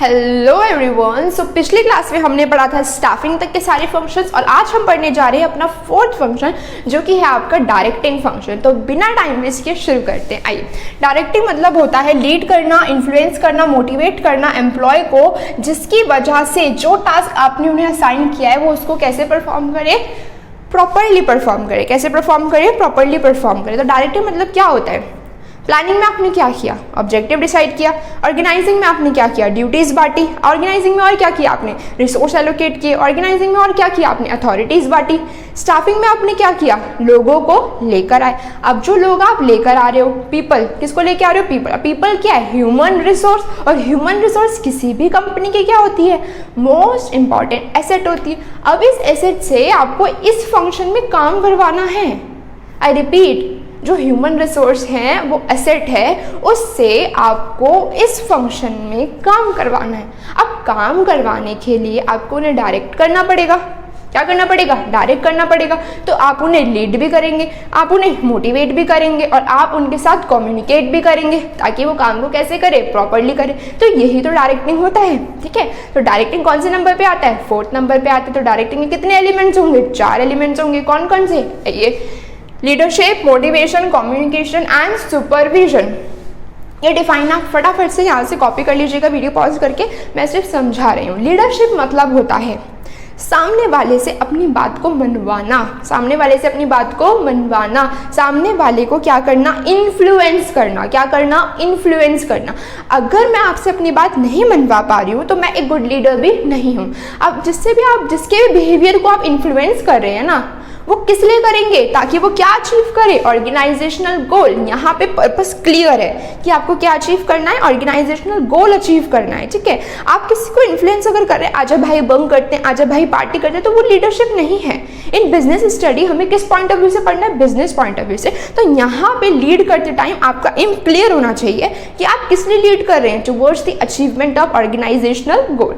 Hello everyone. सो पिछली class में हमने पढ़ा था स्टाफिंग तक के सारे फंक्शंस और आज हम पढ़ने जा रहे हैं अपना फोर्थ फंक्शन जो कि है आपका डायरेक्टिंग फंक्शन। तो बिना टाइम वेस्ट किए शुरू करते हैं। आइए, डायरेक्टिंग मतलब होता है लीड करना, इन्फ्लुएंस करना, मोटिवेट करना एम्प्लॉय को, जिसकी वजह से जो टास्क आपने उन्हें असाइन किया है वो उसको कैसे परफॉर्म करे, प्रॉपरली परफॉर्म करे। कैसे परफॉर्म करे, प्रॉपरली परफॉर्म करे। तो डायरेक्टिंग मतलब क्या होता है? प्लानिंग में आपने क्या किया, ऑब्जेक्टिव डिसाइड किया। ऑर्गेनाइजिंग में आपने क्या किया, ड्यूटीज बांटी। ऑर्गेनाइजिंग में और क्या किया आपने, रिसोर्स एलोकेट किए। ऑर्गेनाइजिंग में और क्या किया आपने, अथॉरिटीज बांटी। स्टाफिंग में आपने क्या किया, लोगों को लेकर आए। अब जो लोग आप लेकर आ रहे हो, पीपल, किसको लेकर आ रहे हो, पीपल। पीपल क्या है, ह्यूमन रिसोर्स, और ह्यूमन रिसोर्स किसी भी कंपनी की क्या होती है, मोस्ट इंपॉर्टेंट एसेट होती है। अब इस एसेट से आपको इस फंक्शन में काम करवाना है। आई रिपीट, जो ह्यूमन रिसोर्स है वो एसेट है, उससे आपको इस फंक्शन में काम करवाना है। अब काम करवाने के लिए आपको उन्हें डायरेक्ट करना पड़ेगा। क्या करना पड़ेगा, डायरेक्ट करना पड़ेगा। तो आप उन्हें लीड भी करेंगे, आप उन्हें मोटिवेट भी करेंगे और आप उनके साथ कम्युनिकेट भी करेंगे ताकि वो काम को कैसे करे, प्रॉपरली करे। तो यही तो डायरेक्टिंग होता है। ठीक है, तो डायरेक्टिंग कौन से नंबर पे आता है, फोर्थ नंबर पे आता है। तो डायरेक्टिंग में कितने एलिमेंट्स होंगे, 4 एलिमेंट्स होंगे। कौन कौन से, ये leadership, motivation, communication and supervision. ये डिफाइन आप फटाफट से यहाँ से कॉपी कर लीजिएगा वीडियो पॉज करके, मैं सिर्फ समझा रही हूँ। लीडरशिप मतलब होता है सामने वाले से अपनी बात को मनवाना, सामने वाले से अपनी बात को मनवाना, सामने वाले को क्या करना, इन्फ्लुएंस करना। क्या करना, इन्फ्लुएंस करना। अगर मैं आपसे अपनी बात नहीं मनवा पा रही हूँ तो मैं एक गुड लीडर भी नहीं हूँ। अब जिससे भी आप, जिसके भी बिहेवियर को आप इन्फ्लुएंस कर रहे हैं ना, वो किस लिए करेंगे, ताकि वो क्या अचीव करे, ऑर्गेनाइजेशनल गोल। यहाँ पे पर्पस क्लियर है कि आपको क्या अचीव करना है, ऑर्गेनाइजेशनल गोल अचीव करना है। ठीक है, आप किसी को इन्फ्लुएंस अगर कर रहे हैं, आजा भाई बंक करते हैं, आजा भाई पार्टी करते हैं, तो वो लीडरशिप नहीं है। इन बिजनेस स्टडी हमें किस पॉइंट ऑफ व्यू से पढ़ना है, बिजनेस पॉइंट ऑफ व्यू से। तो यहाँ पे लीड करते टाइम आपका एम क्लियर होना चाहिए कि आप किस लिए लीड कर रहे हैं, towards the achievement of organisational goal.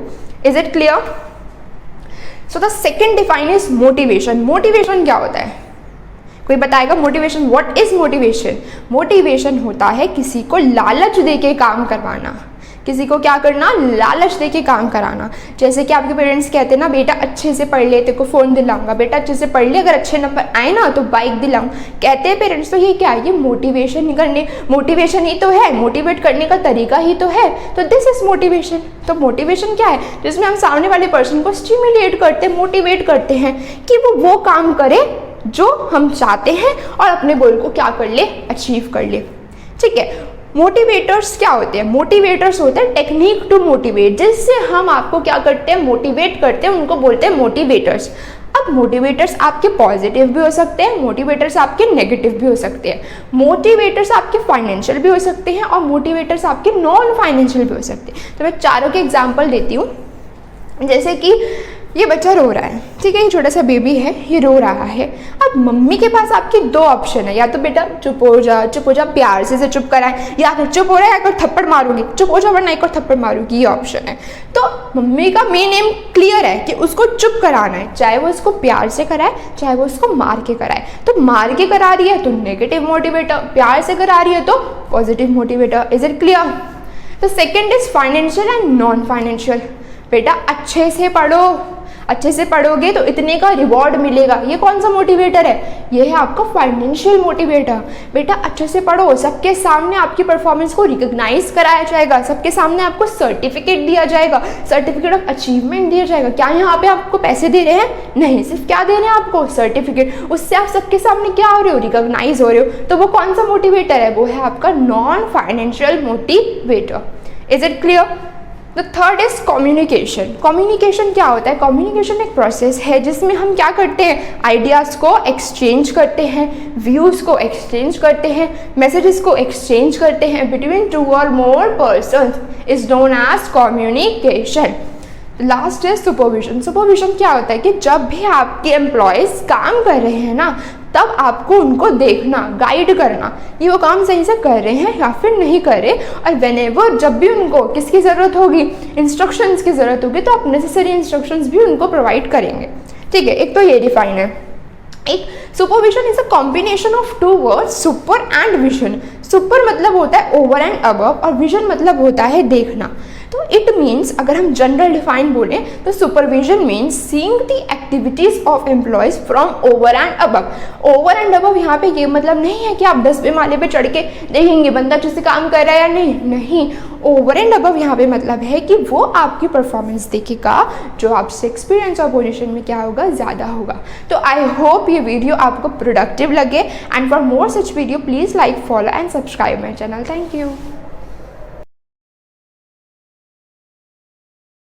Is it clear? So the second define is motivation. Motivation क्या होता है, कोई बताएगा motivation? What is motivation? Motivation होता है किसी को लालच देके काम करवाना। किसी को क्या करना, लालच देके काम कराना। जैसे कि आपके पेरेंट्स कहते हैं ना, बेटा अच्छे से पढ़ ले, तेरे को फ़ोन दिलाऊंगा, बेटा अच्छे से पढ़ ले, अगर अच्छे नंबर आए ना तो बाइक दिलाऊं, कहते हैं पेरेंट्स। तो ये क्या है, ये मोटिवेशन करने, मोटिवेशन ही तो है, मोटिवेट करने का तरीका ही तो है। तो दिस इज मोटिवेशन। तो मोटिवेशन क्या है, जिसमें हम सामने वाले पर्सन को स्टिमुलेट करते हैं, मोटिवेट करते हैं कि वो काम करे जो हम चाहते हैं और अपने गोल को क्या कर ले, अचीव कर ले। ठीक है, मोटिवेटर्स क्या होते हैं, मोटिवेटर्स होते हैं टेक्निक टू मोटिवेट, जिससे हम आपको क्या करते हैं, मोटिवेट करते हैं, उनको बोलते हैं मोटिवेटर्स। अब मोटिवेटर्स आपके पॉजिटिव भी हो सकते हैं, मोटिवेटर्स आपके नेगेटिव भी हो सकते हैं। मोटिवेटर्स आपके फाइनेंशियल भी हो सकते हैं और मोटिवेटर्स आपके नॉन फाइनेंशियल भी हो सकते हैं। तो मैं चारों के एग्जाम्पल देती हूँ। जैसे कि ये बच्चा रो रहा है, ठीक है, ये छोटा सा बेबी है, ये रो रहा है। अब मम्मी के पास आपकी 2 ऑप्शन है, या तो बेटा चुप हो जा, प्यार से चुप कराए, या फिर चुप हो रहा है एक और थप्पड़ मारूंगी, चुप हो जा वरना एक और थप्पड़ मारूंगी, ये ऑप्शन है। तो मम्मी का मेन एम क्लियर है कि उसको चुप कराना है, चाहे वो उसको प्यार से कराए, चाहे वो उसको मार के कराए। तो मार के करा रही है तो नेगेटिव मोटिवेटर, प्यार से करा रही है तो positive motivator. Is it clear? तो second is financial and non financial. बेटा अच्छे से पढ़ो, अच्छे से पढ़ोगे तो इतने का रिवॉर्ड मिलेगा। ये कौन सा मोटिवेटर है, ये है आपका फाइनेंशियल मोटिवेटर। बेटा अच्छे से पढ़ो, सबके सामने आपकी परफॉर्मेंस को रिकॉग्नाइज कराया जाएगा, सबके सामने आपको सर्टिफिकेट दिया जाएगा, सर्टिफिकेट ऑफ अचीवमेंट दिया जाएगा। क्या यहाँ पे आपको पैसे दे रहे हैं? नहीं, सिर्फ क्या दे रहे हैं आपको, सर्टिफिकेट। उससे आप सबके सामने क्या हो रहे हो, रिकॉग्नाइज हो रहे हो। तो वो कौन सा मोटिवेटर है, वो है आपका non financial motivator. Is it clear? The third is communication. Communication क्या होता है, कम्युनिकेशन एक प्रोसेस है जिसमें हम क्या करते हैं, आइडियाज़ को एक्सचेंज करते हैं, व्यूज़ को एक्सचेंज करते हैं, मैसेजेस को एक्सचेंज करते हैं बिटवीन 2 और more persons, is known as communication. Last है सुपरविजन। सुपरविजन क्या होता है कि जब भी आपके एम्प्लॉयज़ काम कर रहे हैं ना, तब आपको उनको देखना, गाइड करना, ये वो काम सही से कर रहे हैं या फिर नहीं कर रहे। और व्हेनेवर, जब भी उनको किसकी ज़रूरत होगी, इंस्ट्रक्शंस की ज़रूरत होगी, तो आप नेसेसरी इंस्ट्रक्शंस भी उनको प्रोवाइड करेंगे। ठीक है, एक तो ये डिफाइन है। एक supervision is a combination of 2 words, super and vision. Super मतलब होता है ओवर एंड अबव और विजन मतलब होता है देखना। तो इट मीन्स अगर हम जनरल डिफाइन बोलें तो supervision means seeing the activities of employees from over and above. Over and above यहाँ पे ये मतलब नहीं है कि आप 10वें माले पे चढ़ के देखेंगे बंदा अच्छे से काम कर रहा है या नहीं। ओवर एंड अबव यहाँ पे मतलब है कि वो आपकी परफॉर्मेंस देखेगा जो आपसे एक्सपीरियंस और पोजीशन में क्या होगा, ज़्यादा होगा। तो आई होप ये वीडियो आपको प्रोडक्टिव लगे, and for more such video please like, follow and subscribe my channel. Thank you.